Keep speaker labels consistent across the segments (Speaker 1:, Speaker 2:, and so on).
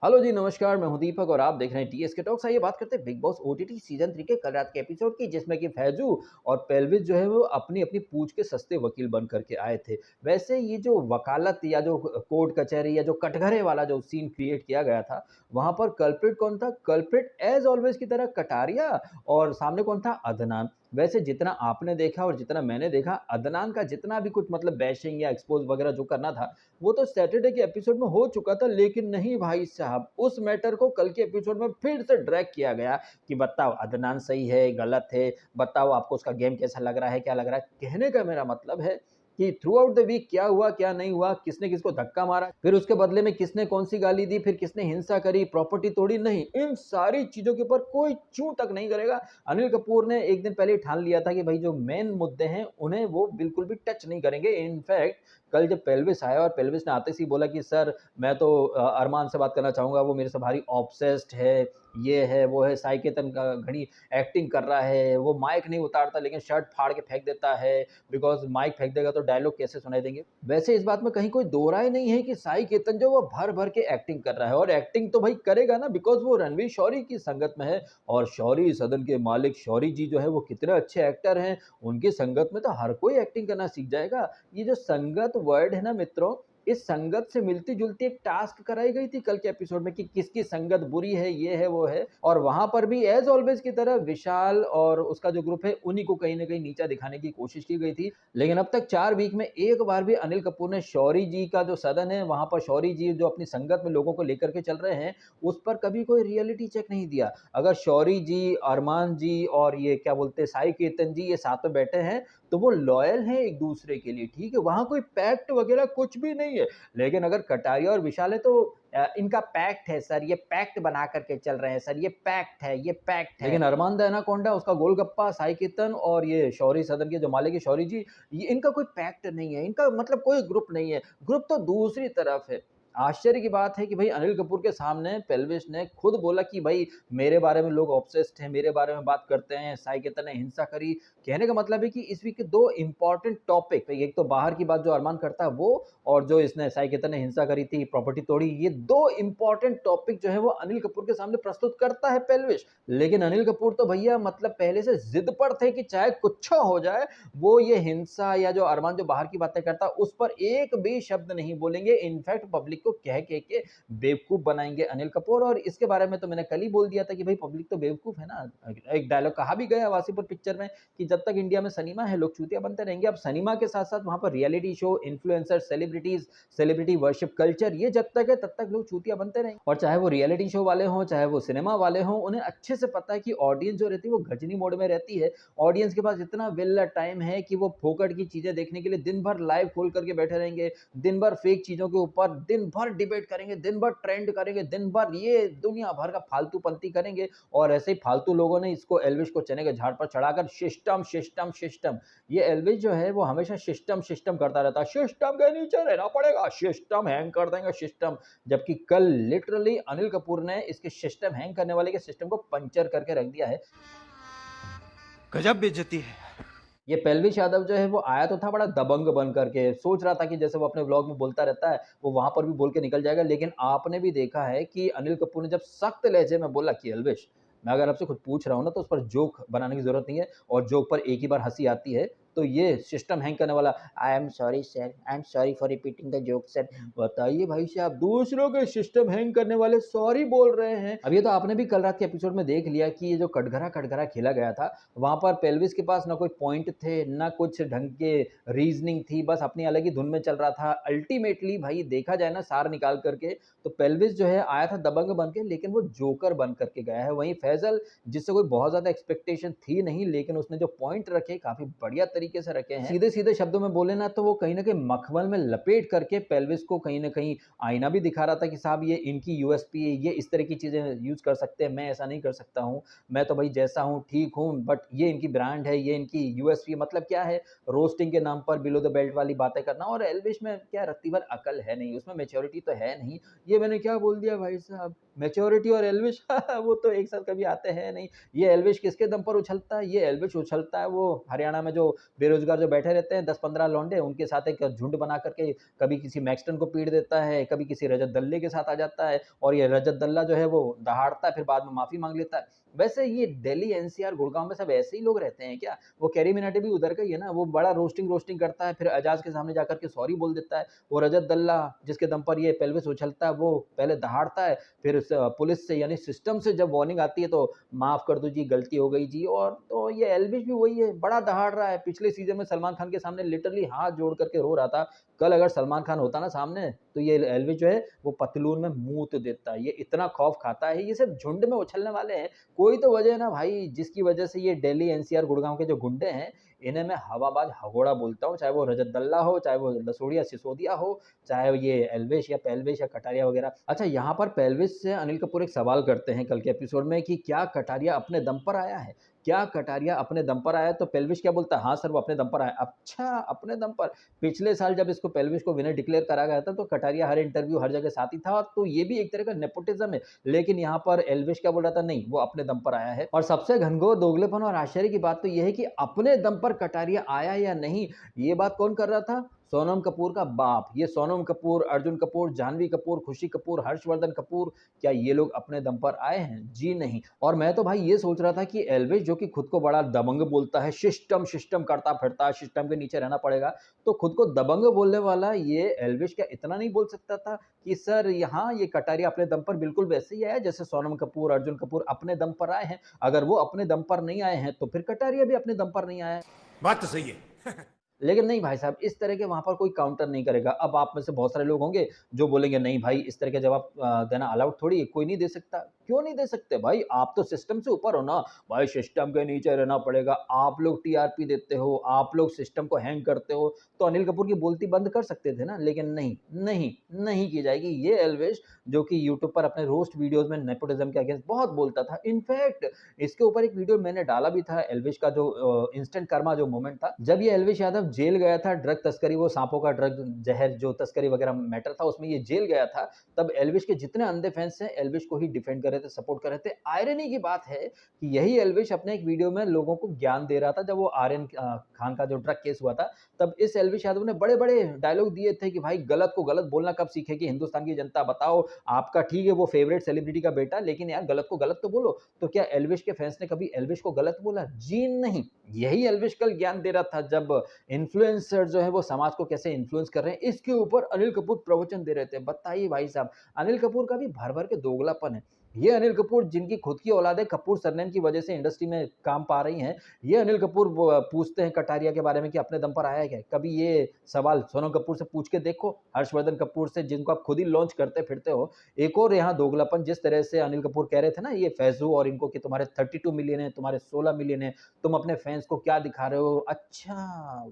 Speaker 1: Hello जी, नमस्कार। मैं हूं दीपक और आप देख रहे हैं टीएसके टॉक्स। आइए बात करते हैं बिग बॉस ओटीटी सीजन 3 के कल रात के एपिसोड की, जिसमें कि फैजू और पेल्विस जो है वो अपनी अपनी पूंछ के सस्ते वकील बन करके आए थे। वैसे ये जो वकालत या जो कोर्ट कचहरी या जो कटघरे वाला जो सीन क्रिएट किया गया था, वहां पर कल्प्रिट कौन था? कल्प्रिट एज ऑलवेज की तरह कटारिया, और सामने कौन था? अदनान। वैसे जितना आपने देखा और जितना मैंने देखा, अदनान का जितना भी कुछ मतलब बैशिंग या एक्सपोज वगैरह जो करना था, वो तो सैटरडे के एपिसोड में हो चुका था। लेकिन नहीं भाई साहब, उस मैटर को कल के एपिसोड में फिर से ड्रैग किया गया कि बताओ अदनान सही है, गलत है, बताओ आपको उसका गेम कैसा लग रहा है, क्या लग रहा है। कहने का मेरा मतलब है कि थ्रू आउट द वीक क्या हुआ क्या नहीं हुआ, किसने किसको धक्का मारा, फिर उसके बदले में किसने कौन सी गाली दी, फिर किसने हिंसा करी, प्रॉपर्टी तोड़ी, नहीं, इन सारी चीजों के ऊपर कोई चूं तक नहीं करेगा। अनिल कपूर ने एक दिन पहले ही ठान लिया था कि भाई जो मेन मुद्दे हैं उन्हें वो बिल्कुल भी टच नहीं करेंगे। इनफैक्ट कल जब पेल्विस आया और पेल्विस ने आते ही बोला कि सर मैं तो अरमान से बात करना चाहूँगा, वो मेरे से भारी ऑब्सेस्ड है, ये है वो है, साई केतन का घड़ी एक्टिंग कर रहा है, वो माइक नहीं उतारता लेकिन शर्ट फाड़ के फेंक देता है, बिकॉज माइक फेंक देगा तो डायलॉग कैसे सुनाई देंगे। वैसे इस बात में कहीं कोई दो राय नहीं है कि साई केतन जो वो भर भर के एक्टिंग कर रहा है, और एक्टिंग तो भाई करेगा ना, बिकॉज वो रणवीर शौरी की संगत में है। और शौरी सदन के मालिक शौरी जी जो है वो कितने अच्छे एक्टर हैं, उनकी संगत में तो हर कोई एक्टिंग करना सीख जाएगा। ये जो संगत वर्ड है ना मित्रों, इस संगत से मिलती जुलती एक टास्क कराई गई थी कल के एपिसोड में कि किसकी संगत बुरी है, ये है वो है, और वहां पर भी एज ऑलवेज की तरह विशाल और उसका जो ग्रुप है उन्हीं को कहीं ना कहीं नीचा दिखाने की कोशिश की गई थी। लेकिन अब तक 4 वीक में एक बार भी अनिल कपूर ने शौरी जी का जो सदन है वहां पर शौरी जी जो अपनी संगत में लोगों को लेकर के चल रहे हैं उस पर कभी कोई रियलिटी चेक नहीं दिया। अगर शौरी जी, अरमान जी और ये क्या बोलते हैं साई केतन जी, ये साथ में बैठे हैं तो वो लॉयल हैं एक दूसरे के लिए, ठीक है, वहां कोई पैक्ट वगैरह कुछ भी नहीं है। लेकिन अगर कटारिया और विशाल है तो इनका पैक्ट है सर, ये पैक्ट बना करके चल रहे हैं सर, ये पैक्ट है, ये पैक्ट है। लेकिन अरमान द एनाकोंडा, उसका गोलगप्पा, साई केतन और ये शौरी सदन के जो मालिक है शौरी जी, ये इनका कोई पैक्ट नहीं है, इनका मतलब कोई ग्रुप नहीं है, ग्रुप तो दूसरी तरफ है। आश्चर्य की बात है कि भाई अनिल कपूर के सामने पेल्विस ने खुद बोला कि भाई मेरे बारे में लोग ऑब्सेस्ड हैं, मेरे बारे में बात करते हैं, साई केतन ने हिंसा करी। कहने का मतलब है कि इस वीक के दो इंपॉर्टेंट टॉपिक, एक तो बाहर की बात जो अरमान करता है वो, और जो इसने साई केतन ने हिंसा करी थी, प्रॉपर्टी तोड़ी, ये दो इंपॉर्टेंट टॉपिक जो है वो अनिल कपूर के सामने प्रस्तुत करता है पेल्विस। लेकिन अनिल कपूर तो भैया मतलब पहले से जिद पर थे कि चाहे कुछ हो जाए, वो ये हिंसा या जो अरमान जो बाहर की बातें करता है उस पर एक भी शब्द नहीं बोलेंगे। इनफैक्ट पब्लिक को कह के बेवकूफ बनाएंगे अनिल कपूर। और इसके बारे में तो मैंने कल ही बोल दिया था कि भाई पब्लिक तो बेवकूफ है ना। एक डायलॉग कहा भी गया वासीपुर पिक्चर में कि जब तक इंडिया में सिनेमा है लोग चूतिया बनते रहेंगे। अब सिनेमा के साथ साथ वहां पर reality show, influencer, celebrities, celebrity worship culture, ये जब तक है तब तक लोग चूतिया बनते रहेंगे। और चाहे वो रियलिटी शो वाले हों, चाहे वो सिनेमा वाले हों, उन्हें अच्छे से पता है कि ऑडियंस जो रहती है वो गजनी मोड में रहती है। ऑडियंस के पास इतना वेला टाइम है कि वो फोकट की चीजें देखने के लिए दिन भर लाइव खोल करके बैठे रहेंगे, दिन भर फेक चीजों के ऊपर दिन भर डिबेट करेंगे, दिन भर ट्रेंड करेंगे, दिन भर ये दुनिया भर का फालतू पंती करेंगे। और ऐसे ही फालतू लोगों ने इसको एल्विश को चने के झाड़ पर चढ़ाकर सिस्टम सिस्टम सिस्टम, ये एल्विश जो है वो हमेशा सिस्टम सिस्टम करता रहता है, सिस्टम के नीचे रहना पड़ेगा, सिस्टम हैंग कर देंगे सिस्टम। जबकि कल लिटरली अनिल कपूर ने इसके सिस्टम हैंग करने वाले के सिस्टम को पंचर करके रख दिया है।
Speaker 2: गजब बेइज्जती है।
Speaker 1: ये पेल्विश यादव जो है वो आया तो था बड़ा दबंग बन करके, सोच रहा था कि जैसे वो अपने व्लॉग में बोलता रहता है वो वहां पर भी बोल के निकल जाएगा। लेकिन आपने भी देखा है कि अनिल कपूर ने जब सख्त लहजे में बोला कि एल्विश, मैं अगर आपसे कुछ पूछ रहा हूँ ना तो उस पर जोक बनाने की जरूरत नहीं है, और जोक पर एक ही बार हंसी आती है, तो ये सिस्टम हैंग करने वाला, I am sorry sir, I am sorry for repeating the joke sir. बताइए भाई साहब, दूसरों के सिस्टम हैंग करने वाले सॉरी बोल रहे हैं। अब ये तो आपने भी कल रात के एपिसोड में देख लिया कि ये जो कटघरा कटघरा खेला गया था, वहां पर पेल्विस के पास ना कोई पॉइंट थे, ना कुछ ढंग के रीजनिंग थी, बस अपनी अलग ही धुन में चल रहा था। अल्टीमेटली भाई देखा जाए ना सार निकाल करके, तो पेल्विस जो है आया था दबंग बन के, लेकिन वो जोकर बन करके गया है। वहीं फैजल, जिससे कोई बहुत ज्यादा एक्सपेक्टेशन थी नहीं, लेकिन उसने जो पॉइंट रखे काफी बढ़िया तरीके से रखे हैं। सीधे सीधे शब्दों में बोले ना तो वो कहीं ना कहीं मखमल में लपेट करके पेल्विस को कहीं ना कहीं आईना भी दिखा रहा था कि साहब ये इनकी यूएसपी है, ये इस तरह की चीजें यूज कर सकते हैं, मैं ऐसा नहीं कर सकता हूँ, मैं तो भाई जैसा हूँ ठीक हूँ, बट ये इनकी ब्रांड है, ये इनकी यूएसपी, मतलब क्या है, रोस्टिंग के नाम पर बिलो द बेल्ट वाली बातें करना। और एल्विश में क्या रत्ती भर अकल है नहीं, उसमें मेच्योरिटी तो है नहीं। ये मैंने क्या बोल दिया भाई साहब, मेच्योरिटी और एल्विश वो तो एक साथ कभी आते हैं नहीं। ये एल्विश किसके दम पर उछलता है? ये एल्विश उछलता है वो हरियाणा में जो बेरोज़गार जो बैठे रहते हैं 10-15 लौंडे, उनके साथ एक झुंड बना कर के कभी किसी मैक्सटन को पीट देता है, कभी किसी रजत दल्ले के साथ आ जाता है और ये रजत दल्ला जो है वो दहाड़ता है, फिर बाद में माफ़ी माँग लेता है। वैसे ये दिल्ली, एनसीआर, गुड़गाँव में सब ऐसे ही लोग रहते हैं क्या? वो कैरी मिनाटी भी उधर का ही है ना, वो बड़ा रोस्टिंग करता है, फिर एजाज़ के सामने जाकर के सॉरी बोल देता है। वो रजत दल्ला जिसके दम पर ये पेल्विस उछलता है, वो पहले दहाड़ता है, फिर पुलिस से यानी सिस्टम से जब वार्निंग आती है तो माफ़ कर दो जी, गलती हो गई जी। और तो ये एल्विश भी वही है, बड़ा दहाड़ रहा है। पिछले सीज़न में सलमान खान के सामने लिटरली हाथ जोड़ कर के रो रहा था। कल अगर सलमान खान होता ना सामने, तो ये एल्विश जो है वो पतलून में मूत देता। ये इतना खौफ खाता है, ये सिर्फ़ झुंड में उछलने वाले हैं। कोई तो वजह है ना भाई, जिसकी वजह से ये दिल्ली, एनसीआर, गुड़गाँव के जो गुंडे हैं, इन्हें मैं हवाबाज़ हगौड़ा बोलता हूँ। चाहे वो रजत दल्ला हो, चाहे वो लसोड़िया सिसोदिया हो, चाहे ये एल्विश या पेल्विश या कटारिया वगैरह। अच्छा, यहाँ पर पेल्विश से अनिल कपूर एक सवाल करते हैं कल के एपिसोड में कि क्या कटारिया अपने दम पर आया है? क्या कटारिया अपने दम पर आया है? तो पेल्विश क्या बोलता है? हाँ सर, वो अपने दम पर आया है। अच्छा, अपने दम पर। पिछले साल जब इसको पेल्विश को विनर डिक्लेयर करा गया था, तो कटारिया हर इंटरव्यू, हर जगह साथ ही था, तो ये भी एक तरह का नेपोटिज़्म है। लेकिन यहाँ पर एल्विश क्या बोल रहा था? नहीं, वो अपने दम पर आया है। और सबसे घनघोर दोगलेपन और आश्चर्य की बात तो ये है कि अपने दम पर कटारिया आया या नहीं, ये बात कौन कर रहा था? सोनम कपूर का बाप। ये सोनम कपूर, अर्जुन कपूर, जाह्नवी कपूर, खुशी कपूर, हर्षवर्धन कपूर, क्या ये लोग अपने दम पर आए हैं? जी नहीं। और मैं तो भाई ये सोच रहा था कि एल्विश जो कि खुद को बड़ा दबंग बोलता है, सिस्टम करता फिरता है, सिस्टम के नीचे रहना पड़ेगा, तो खुद को दबंग बोलने वाला ये एल्विश क्या इतना नहीं बोल सकता था कि सर यहाँ ये कटारिया अपने दम पर बिल्कुल वैसे ही आया है जैसे सोनम कपूर, अर्जुन कपूर अपने दम पर आए हैं। अगर वो अपने दम पर नहीं आए हैं, तो फिर कटारिया भी अपने दम पर नहीं आया है।
Speaker 2: बात तो सही है।
Speaker 1: लेकिन नहीं भाई साहब, इस तरह के वहाँ पर कोई काउंटर नहीं करेगा। अब आप में से बहुत सारे लोग होंगे जो बोलेंगे नहीं भाई, इस तरह के जवाब देना अलाउड थोड़ी है, कोई नहीं दे सकता। क्यों नहीं दे सकते भाई? आप तो सिस्टम से ऊपर हो ना। भाई सिस्टम के नीचे रहना पड़ेगा। आप लोग टीआरपी देते हो, आप लोग सिस्टम को हैंग करते हो, तो अनिल कपूर की बोलती बंद कर सकते थे ना। लेकिन नहीं, नहीं, नहीं की जाएगी। ये एल्विश जो कि यूट्यूब पर अपने रोस्ट वीडियोज़ में नेपोटिज़्म के अगेंस्ट बहुत बोलता था। इनफैक्ट इसके ऊपर एक वीडियो मैंने डाला भी था, एल्विश का जो इंस्टेंट कर्मा जो मोमेंट था, जब ये एल्विश यादव जेल गया था ड्रग तस्करी, वो सांपों का ड्रग ज़हर जो तस्करी वगैरह मैटर था, उसमें ये जेल गया था, तब एल्विश के जितने अंधे फैन्स हैं, एल्विश को ही डिफेंड कर रहे थे, सपोर्ट कर रहे थे। आयरनी की बात है कि यही एल्विश अपने एक वीडियो में लोगों को ज्ञान दे रहा था, जब वो आर्यन खान का जो ड्रग केस हुआ था, तब इस एल्विश यादव ने बड़े-बड़े डायलॉग दिए थे कि भाई गलत को गलत बोलना कब सीखेगी हिंदुस्तान की जनता बताओ। आपका ठीक है वो फेवरेट सेलिब्रिटी का बेटा, लेकिन यार गलत को गलत तो बोलो। तो क्या एल्विश के फैन्स ने कभी एल्विश को गलत बोला? जी नहीं। यही एल्विश कल ज्ञान दे रहा था, जब इन्फ्लुएंसर जो है वो समाज को कैसे इन्फ्लुएंस कर रहे हैं, इसके ऊपर अनिल कपूर प्रवचन दे रहे थे। बताइए भाई साहब, अनिल कपूर का भी भर-भर के दोगलापन है। ये अनिल कपूर जिनकी खुद की औलादे कपूर सरनेम की वजह से इंडस्ट्री में काम पा रही हैं, ये अनिल कपूर वो पूछते हैं कटारिया के बारे में कि अपने दम पर आया है क्या? कभी ये सवाल सोनम कपूर से पूछ के देखो, हर्षवर्धन कपूर से जिनको आप खुद ही लॉन्च करते फिरते हो। एक और यहाँ दोगलापन, जिस तरह से अनिल कपूर कह रहे थे ना ये फैज़ू और इनको कि तुम्हारे 32 मिलियन है, तुम्हारे 16 मिलियन है, तुम अपने फैन्स को क्या दिखा रहे हो? अच्छा,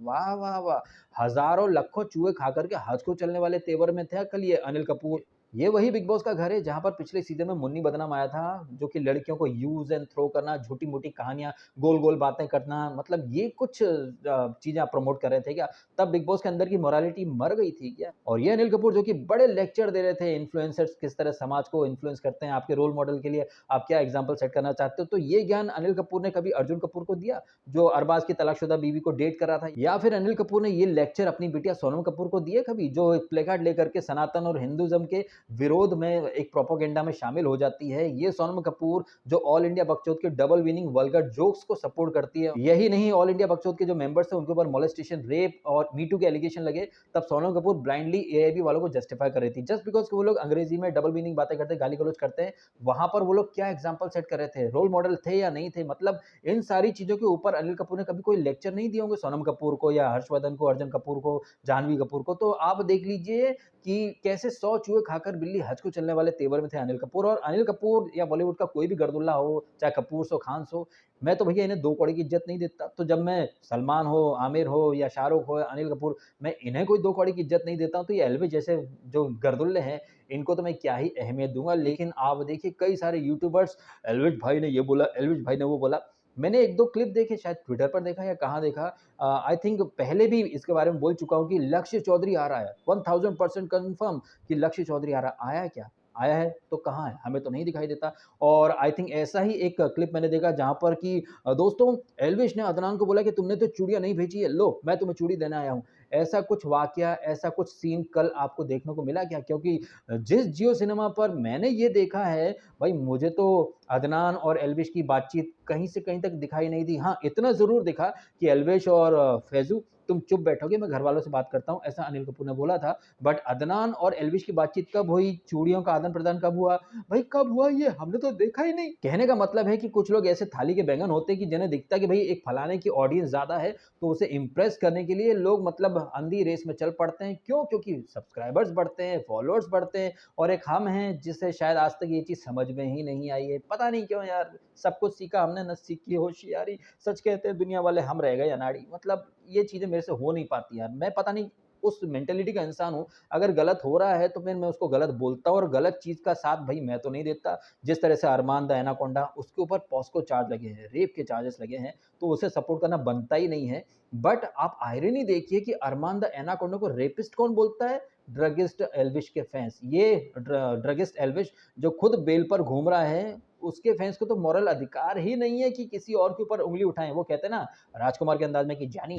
Speaker 1: वाह, वाह, वाह! हज़ारों, लाखों चूहे खा कर के हज को चलने वाले तेवर में थे कल ये अनिल कपूर। ये वही बिग बॉस का घर है जहाँ पर पिछले सीज़न में मुन्नी बदनाम आया था, जो कि लड़कियों को यूज़ एंड थ्रो करना, झूठी-मूठी कहानियाँ, गोल-गोल बातें करना, मतलब ये कुछ चीज़ें आप प्रमोट कर रहे थे क्या? तब बिग बॉस के अंदर की मोरालिटी मर गई थी क्या? और ये अनिल कपूर जो कि बड़े लेक्चर दे रहे थे इन्फ्लुएंसर्स किस तरह समाज को इन्फ्लुएंस करते हैं, आपके रोल मॉडल के लिए आप क्या एग्ज़ाम्पल सेट करना चाहते हो? तो ये ज्ञान अनिल कपूर ने कभी अर्जुन कपूर को दिया, जो अरबाज़ की तलाकशुदा बीवी को डेट कर रहा था? या फिर अनिल कपूर ने ये लेक्चर अपनी बिटिया सोनम कपूर को दिए कभी, जो एक प्लेकार्ड लेकर के सनातन और हिंदुइज़्म के विरोध में एक प्रोपेगेंडा में शामिल हो जाती है। ये सोनम कपूर जो ऑल इंडिया बकचोद के डबल मीनिंग वल्गर जोक्स को सपोर्ट करती है। यही नहीं, ऑल इंडिया बकचोद के जो मेंबर्स थे उनके ऊपर मोलेस्टेशन, रेप और मी टू के एलिगेशन लगे, तब सोनम कपूर ब्लाइंडली एआईबी वालों को जस्टिफाई कर रही थी। जस्ट बिकॉज़ कि वो लोग अंग्रेजी में डबल मीनिंग बातें करते हैं, गाली-गलौज करते हैं, वहाँ पर वो लोग क्या एग्ज़ाम्पल सेट कर रहे थे? रोल मॉडल थे या नहीं थे? मतलब इन सारी चीज़ों के ऊपर अनिल कपूर ने कभी कोई लेक्चर नहीं दिए होंगे सोनम कपूर को या हर्षवर्धन को, अर्जुन कपूर को, जाह्नवी कपूर को। तो आप देख लीजिए कि कैसे 100 चूहे खाकर बिल्ली हज को चलने वाले तेवर में थे अनिल कपूर। और अनिल कपूर या बॉलीवुड का कोई भी गर्दुल्ला हो, चाहे कपूर्स हो, खान्स हो, मैं तो भैया इन्हें 2 कौड़ी की इज़्ज़त नहीं देता। तो जब मैं सलमान हो, आमिर हो या शाहरुख हो, अनिल कपूर, मैं इन्हें कोई 2 कौड़ी की इज़्ज़त नहीं देता हूँ, तो ये एल्विश जैसे जो गर्दुल्ले हैं, इनको तो मैं क्या ही अहमियत दूँगा। लेकिन आप देखिए कई सारे यूट्यूबर्स, एल्विश भाई ने ये बोला, एल्विश भाई ने वो बोला। मैंने 1-2 क्लिप देखे, शायद ट्विटर पर देखा या कहाँ देखा, आई थिंक पहले भी इसके बारे में बोल चुका हूँ कि लक्ष्य चौधरी आ रहा है, 1000% कन्फर्म कि लक्ष्य चौधरी आ रहा है। आया क्या? आया है तो कहाँ है? हमें तो नहीं दिखाई देता। और आई थिंक ऐसा ही एक क्लिप मैंने देखा जहाँ पर कि दोस्तों एल्विश ने अदनान को बोला कि तुमने तो चूड़ियाँ नहीं भेजी है, लो मैं तुम्हें चूड़ी देने आया हूँ। ऐसा कुछ वाकया, ऐसा कुछ सीन कल आपको देखने को मिला क्या? क्योंकि जिस जियो सिनेमा पर मैंने ये देखा है, भाई मुझे तो अदनान और एल्विश की बातचीत कहीं से कहीं तक दिखाई नहीं दी। हाँ, इतना ज़रूर दिखा कि एल्विश और फैज़ू तुम चुप बैठोगे, मैं घरवालों से बात करता हूँ, ऐसा अनिल कपूर ने बोला था। बट अदनान और एल्विश की बातचीत कब हुई, चूड़ियों का आदान-प्रदान कब हुआ, भाई कब हुआ ये हमने तो देखा ही नहीं। कहने का मतलब है कि कुछ लोग ऐसे थाली के बैंगन होते हैं कि जिन्हें दिखता है कि भाई एक फलाने की ऑडियंस ज़्यादा है, तो उसे इम्प्रेस करने के लिए लोग मतलब अंधी रेस में चल पड़ते हैं। क्यों? क्योंकि सब्सक्राइबर्स बढ़ते हैं, फॉलोअर्स बढ़ते हैं और एक हम हैं जिसे शायद आज तक ये चीज़ समझ में ही नहीं आई है। पता नहीं क्यों यार, सब कुछ सीखा हमने न सीखी होशियारी। सच कहते हैं दुनिया वाले हम रह गए अनाड़ी। मतलब ये चीज़ें मेरे से हो नहीं पाती यार। मैं पता नहीं उस मेंटालिटी का इंसान हूँ, अगर गलत हो रहा है तो फिर मैं उसको गलत बोलता हूँ और गलत चीज़ का साथ भई मैं तो नहीं देता। जिस तरह से अरमान द एनाकोंडा उसके ऊपर पॉस्को चार्ज लगे हैं, रेप के चार्जेस लगे हैं, तो उसे सपोर्ट करना बनता ही नहीं है। बट आप आयरनी देखिए कि अरमान द एनाकोंडा को रेपिस्ट कौन बोलता है? ड्रगिस्ट एल्विश के फैन्स। ये ड्रगिस्ट एल्विश जो खुद बेल पर घूम रहा है, उसके फैन्स को तो मॉरल अधिकार ही नहीं है कि किसी और के ऊपर उँगली उठाएँ। वो कहते हैं ना राजकुमार के अंदाज़ में कि जानी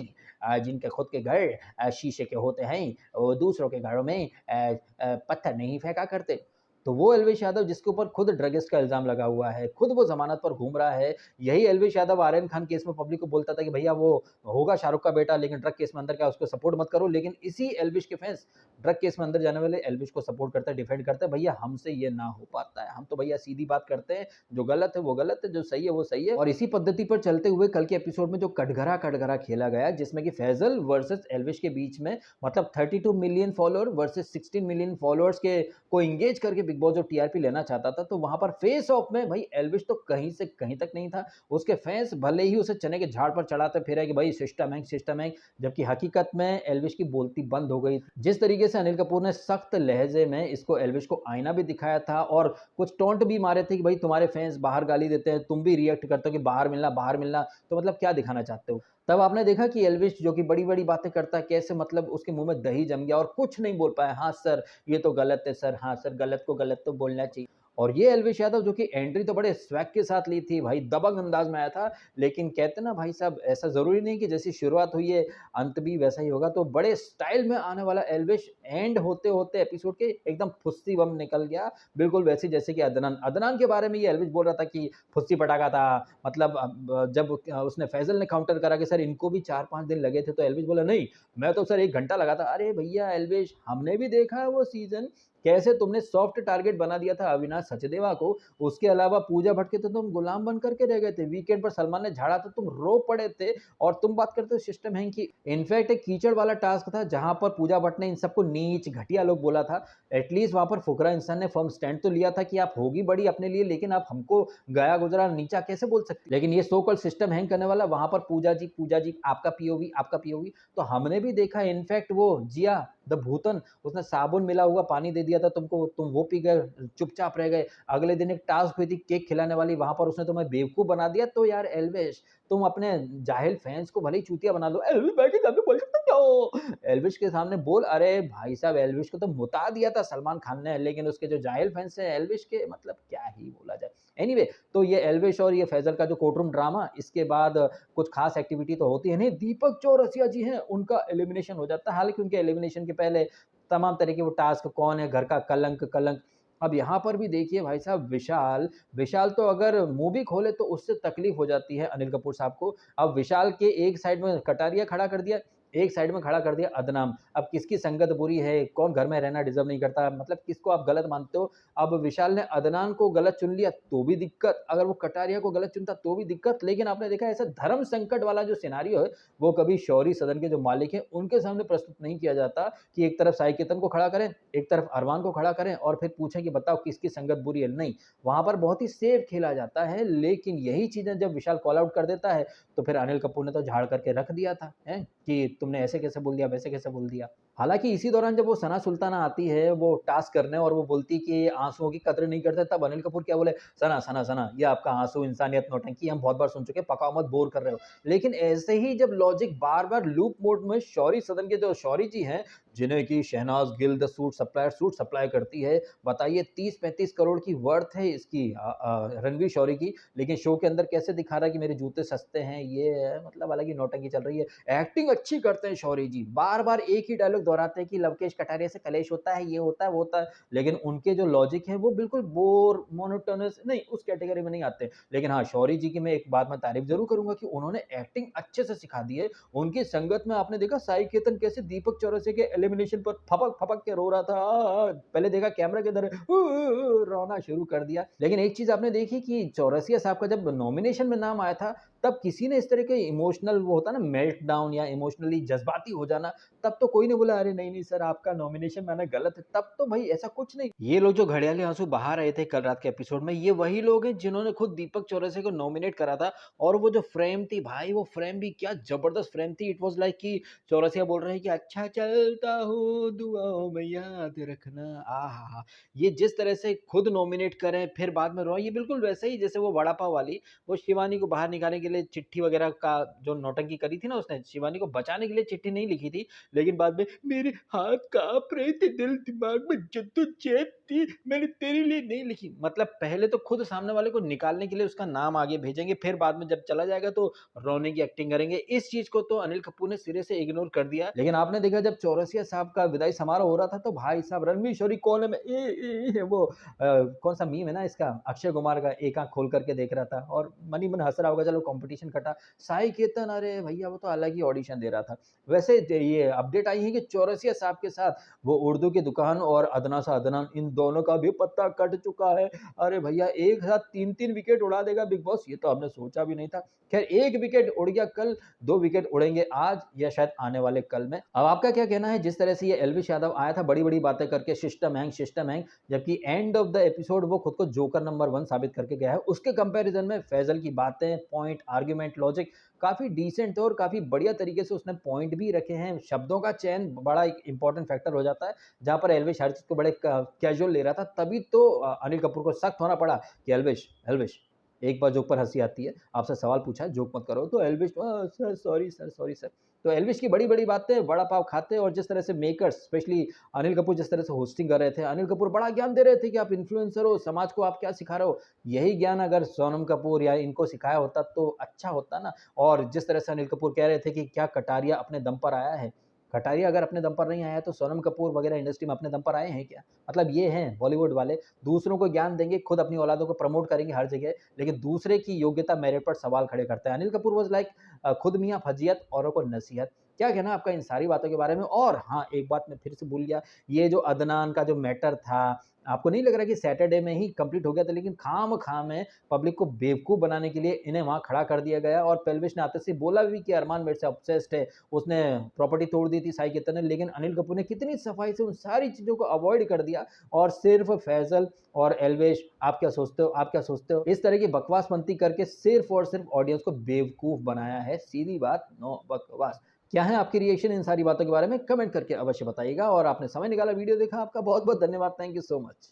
Speaker 1: जिनके खुद के घर शीशे के होते हैं, वो दूसरों के घरों में पत्थर नहीं फेंका करते। तो वो एल्विश यादव जिसके ऊपर खुद ड्रगिस्ट का इल्ज़ाम लगा हुआ है, खुद वो ज़मानत पर घूम रहा है, यही एल्विश यादव आर्यन खान केस में पब्लिक को बोलता था कि भैया वो होगा शाहरुख का बेटा लेकिन ड्रग केस में अंदर गया उसको सपोर्ट मत करो। लेकिन इसी एल्विश के फैन्स ड्रग केस में अंदर जाने वाले एल्विश को सपोर्ट करते हैं, डिफेंड करते हैं। भैया हमसे ये ना हो पाता है। हम तो भैया सीधी बात करते हैं, जो गलत है वो गलत है, जो सही है वो सही है। और इसी पद्धति पर चलते हुए कल के एपिसोड में जो कटघरा-कटघरा खेला गया जिसमें कि फैज़ल वर्सेस एल्विश के बीच में मतलब 32 million follower versus 16 million followers के को एंगेज करके बिग बॉस जो टीआरपी लेना चाहता था, तो वहाँ पर फेस ऑफ में भाई एल्विश तो कहीं से कहीं तक नहीं था। उसके फैन्स भले ही उसे चने के झाड़ पर चढ़ाते फिरे कि भाई सिस्टम हैंग, जबकि हकीकत में एल्विश की बोलती बंद हो गई। जिस तरीके से अनिल कपूर ने सख्त लहजे में इसको एल्विश को आईना भी दिखाया था और कुछ टॉन्ट भी मारे थे कि भाई तुम्हारे फैन्स बाहर गाली देते हैं, तुम भी रिएक्ट करते हो कि बाहर मिलना, तो मतलब क्या दिखाना चाहते हो? तब आपने देखा कि एल्विश जो कि बड़ी-बड़ी बातें करता है, कैसे मतलब उसके मुँह में दही जम गया और कुछ नहीं बोल पाया। हाँ सर, ये तो गलत है सर, हाँ सर, गलत को गलत तो बोलना चाहिए। और ये एल्विश यादव जो कि एंट्री तो बड़े स्वैग के साथ ली थी, भाई दबंग अंदाज में आया था, लेकिन कहते हैं ना भाई साहब ऐसा ज़रूरी नहीं कि जैसी शुरुआत हुई है, अंत भी वैसा ही होगा। तो बड़े स्टाइल में आने वाला एल्विश एंड होते-होते एपिसोड के एकदम फुस्सी बम निकल गया, बिल्कुल वैसे जैसे कि अदनान। अदनान के बारे में ये एल्विश बोल रहा था कि फुस्सी पटाखा था, मतलब जब उसने फैज़ल ने काउंटर करा कि सर इनको भी 4-5 दिन लगे थे, तो एल्विश बोला नहीं, मैं तो सर 1 घंटा लगा था। अरे भैया एल्विश हमने भी देखा है वो सीज़न, कैसे तुमने सॉफ्ट टारगेट बना दिया था अविनाश सचदेवा को, उसके अलावा पूजा भट्ट के तो तुम गुलाम बन करके रह गए थे। वीकेंड पर सलमान ने झाड़ा तो तुम रो पड़े थे और तुम बात करते हो सिस्टम हैंग की। इनफैक्ट एक कीचड़ वाला टास्क था जहाँ पर पूजा भट्ट ने इन सबको नीच, घटिया लोग बोला था। एटलीस्ट वहाँ पर फुकरा इंसान ने फर्म स्टैंड तो लिया था कि आप होगी बड़ी अपने लिए लेकिन आप हमको गया-गुज़रा नीचा कैसे बोल सकती? लेकिन ये सो कॉल्ड सिस्टम हैंग करने वाला वहाँ पर पूजा जी आपका पीओवी तो हमने भी देखा इनफैक्ट वो जिया द भूतन उसने साबुन मिला हुआ पानी दे दिया था तुमको, तुम वो पी गए, चुपचाप रह गए। अगले दिन एक टास्क हुई थी केक खिलाने वाली, वहाँ पर उसने तुम्हें बेवकूफ़ बना दिया। तो यार एल्विश, तुम अपने जाहिल फैन्स को भले ही चूतिया बना लो, एल्विश भाई के सामने बोल सकते हो, एल्विश के सामने बोल। अरे भाई साहब एल्विश को तो मुता दिया था सलमान खान ने, लेकिन उसके जो जाहिल फैन्स हैं एल्विश के मतलब क्या ही बोला जाए। एनीवे तो ये एल्विश और ये फैज़ल का जो कोर्टरूम ड्रामा इसके बाद कुछ खास एक्टिविटी तो होती है नहीं। दीपक चौरसिया जी हैं, उनका एलिमिनेशन हो जाता है। हालाँकि उनके एलिमिनेशन के पहले तमाम तरह के वो टास्क कौन है घर का कलंक कलंक। अब यहाँ पर भी देखिए भाई साहब विशाल तो अगर मुँह भी खोले तो उससे तकलीफ़ हो जाती है अनिल कपूर साहब को। अब विशाल के एक साइड में कटारिया खड़ा कर दिया, एक साइड में खड़ा कर दिया अदनाम। अब किसकी संगत बुरी है, कौन घर में रहना डिज़र्व नहीं करता, मतलब किसको आप गलत मानते हो। अब विशाल ने अदनान को गलत चुन लिया तो भी दिक्कत, अगर वो कटारिया को गलत चुनता तो भी दिक्कत। लेकिन आपने देखा ऐसा धर्म संकट वाला जो सिनेरियो है, वो कभी शौरी सदन के जो मालिक हैं, उनके सामने प्रस्तुत नहीं किया जाता कि एक तरफ साई केतन को खड़ा करें, एक तरफ अरमान को खड़ा करें और फिर पूछें कि बताओ किसकी संगत बुरी है। नहीं, वहाँ पर बहुत ही सेफ खेला जाता है, लेकिन यही चीज़ें जब विशाल कॉल आउट कर देता है, तो फिर अनिल कपूर ने तो झाड़ करके रख दिया था, हैं? कि तुमने ऐसे कैसे बोल दिया, वैसे कैसे बोल दिया। हालाँकि इसी दौरान जब वो सना सुल्ताना आती है, वो टास्क करने और वो बोलती है कि आँसुओं की कद्र नहीं करते, तब अनिल कपूर क्या बोले, "सना, सना, सना, ये आपका आँसू, इंसानियत, नौटंकी हम बहुत बार सुन चुके हैं, पकाओ मत, बोर कर रहे हो।" लेकिन ऐसे ही जब लॉजिक बार-बार लूप मोड में शौरी सदन के जो शौरी जी हैं, जिन्हें कि Shehnaaz Gill the suit supply करती है, बताइए 30-35 करोड़ की वर्थ है इसकी रणवीर शौरी की, लेकिन शो के अंदर कैसे दिखा रहा है कि मेरे जूते सस्ते हैं, ये है, मतलब अलग ही नौटंकी चल रही है। एक्टिंग अच्छी करते हैं शौर्य जी, बार-बार एक ही डायलॉग दोहराते हैं कि लवकेश कटारिया से कलेश होता है, ये होता है, वो होता है, लेकिन उनके जो लॉजिक है वो बिल्कुल बोर, मोनोटोनस नहीं, उस कैटेगरी में नहीं आते। लेकिन हाँ, शौर्य जी की मैं एक बात मैं तारीफ़ ज़रूर करूँगा कि उन्होंने एक्टिंग अच्छे से सिखा दी है। उनकी संगत में आपने देखा साई केतन कैसे दीपक चौरसिया के एलिमिनेशन पर फपक-फपक के रो रहा था। पहले देखा कैमरा के इधर रोना शुरू कर दिया। लेकिन एक चीज़ आपने देखी कि चौरसिया साहब का जब नॉमिनेशन में नाम आया था, तब किसी ने इस तरह के इमोशनल वो होता है ना मेल्टडाउन या इमोशनली जज़्बाती हो जाना, तब तो कोई नहीं बोला अरे नहीं-नहीं सर आपका नॉमिनेशन मैंने गलत है, तब तो भई ऐसा कुछ नहीं। ये लोग जो घड़ियाली आँसू बहा रहे थे कल रात के एपिसोड में, ये वही लोग हैं जिन्होंने खुद दीपक चौरसिया को नॉमिनेट करा था और वो जो फ्रेम थी भाई वो फ्रेम भी क्या ज़बरदस्त फ्रेम थी। इट वाज़ लाइक कि चौरसिया बोल रहे हैं कि अच्छा चलता हूँ दुआओं में याद रखना। आहाहा! ये जिस तरह से खुद नॉमिनेट करें फिर बाद में रोएँ, ये बिल्कुल वैसे ही जैसे वो वड़ा पाव वाली वो शिवानी को बाहर निकालने के लिए चिट्ठी वगैरह का जो नौटंकी करी थी ना उसने, शिवानी को बचाने के लिए चिट्ठी नहीं लिखी थी, लेकिन बाद में मेरे हाथ काँप रहे थे, दिल दिमाग में जद्दोजहद थी, मैंने तेरे लिए नहीं लिखी। मतलब पहले तो खुद सामने वाले को निकालने के लिए उसका नाम आगे भेजेंगे, फिर बाद में जब चला जाएगा तो रोने की एक्टिंग करेंगे। इस चीज़ को तो अनिल कपूर ने सिरे से इग्नोर कर दिया। लेकिन आपने देखा जब चौरसिया साहब का विदाई समारोह हो रहा था तो भाई साहब रणवीर शोरी कोने में वो कौन-सा मीम है ना इसका अक्षय कुमार का एक आँख खोल करके देख रहा था और मन ही मन हँस रहा होगा चलो कॉम्पिटिशन कटा। साई केतन अरे भैया वो तो अलग ही ऑडिशन दे रहा था। वैसे ज ये अपडेट आई है कि चौरसिया साहब के साथ वो उर्दू की दुकान और अदना सा अदनान इन दोनों का भी पत्ता कट चुका है। अरे भैया एक साथ 3-3 विकेट उड़ा देगा बिग बॉस ये तो हमने सोचा भी नहीं था। ख़ैर 1 विकेट उड़ गया कल, 2 विकेट उड़ेंगे आज या शायद आने वाले कल में। अब आपका क्या कहना है जिस तरह से ये एल्विश यादव आया था बड़ी-बड़ी बातें करके सिस्टम हैंग जबकि एंड ऑफ द एपिसोड वो खुद को जोकर नंबर 1 साबित करके गया है। उसके कंपैरिज़न में फैज़ल की बातें, पॉइंट, आर्गुमेंट, लॉजिक काफ़ी डिसेंट थे और काफ़ी बढ़िया तरीके से उसने पॉइंट भी रखे हैं। शब्दों का चयन बड़ा एक इम्पोर्टेंट फैक्टर हो जाता है, जहाँ पर एल्विश हर चीज़ को बड़े क कैज़ुअल ले रहा था, तभी तो अनिल कपूर को सख्त होना पड़ा कि एल्विश, एल्विश एक बार जोक पर हँसी आती है, आपसे सवाल पूछा है, जोक मत करो, तो एल्विश सर सॉरी सर। तो एल्विश की बड़ी-बड़ी बातें, वड़ा पाव खाते और जिस तरह से मेकर्स स्पेशली अनिल कपूर जिस तरह से होस्टिंग कर रहे थे, अनिल कपूर बड़ा ज्ञान दे रहे थे कि आप इन्फ्लुएंसर हो, समाज को आप क्या सिखा रहे हो। यही ज्ञान अगर सोनम कपूर या इनको सिखाया होता तो अच्छा होता ना। और जिस तरह से अनिल कपूर कह रहे थे कि क्या कटारिया अपने दम पर आया है। कटारिया अगर अपने दम पर नहीं आया है तो सोनम कपूर वगैरह इंडस्ट्री में अपने दम पर आए हैं क्या? मतलब ये हैं बॉलीवुड वाले, दूसरों को ज्ञान देंगे, खुद अपनी औलादों को प्रमोट करेंगे हर जगह, लेकिन दूसरे की योग्यता मेरिट पर सवाल खड़े करते हैं। अनिल कपूर वाज़ लाइक खुद मियाँ फजीहत, औरों को नसीहत। क्या कहना है आपका इन सारी बातों के बारे में? और हाँ, एक बात मैं फिर से भूल गया, ये जो अदनान का जो मैटर था, आपको नहीं लग रहा कि सैटरडे में ही कंप्लीट हो गया था, लेकिन खाम-खा में पब्लिक को बेवकूफ़ बनाने के लिए इन्हें वहाँ खड़ा कर दिया गया और पेल्विश ने आते से बोला भी कि अरमान मेरे से ऑब्सेस्ड है, उसने प्रॉपर्टी तोड़ दी थी साई केतन ने, लेकिन अनिल कपूर ने कितनी सफाई से उन सारी चीज़ों को अवॉइड कर दिया और सिर्फ़ फैज़ल और एल्वेश आप क्या सोचते हो आप क्या सोचते हो? इस तरह की बकवासपंती करके सिर्फ़ और सिर्फ़ ऑडियंस को बेवकूफ़ बनाया है, सीधी बात, नो बकवास। क्या है आपके रिएक्शन इन सारी बातों के बारे में? कमेंट करके अवश्य बताइएगा और आपने समय निकाला वीडियो देखा, आपका बहुत-बहुत धन्यवाद। Thank you so much.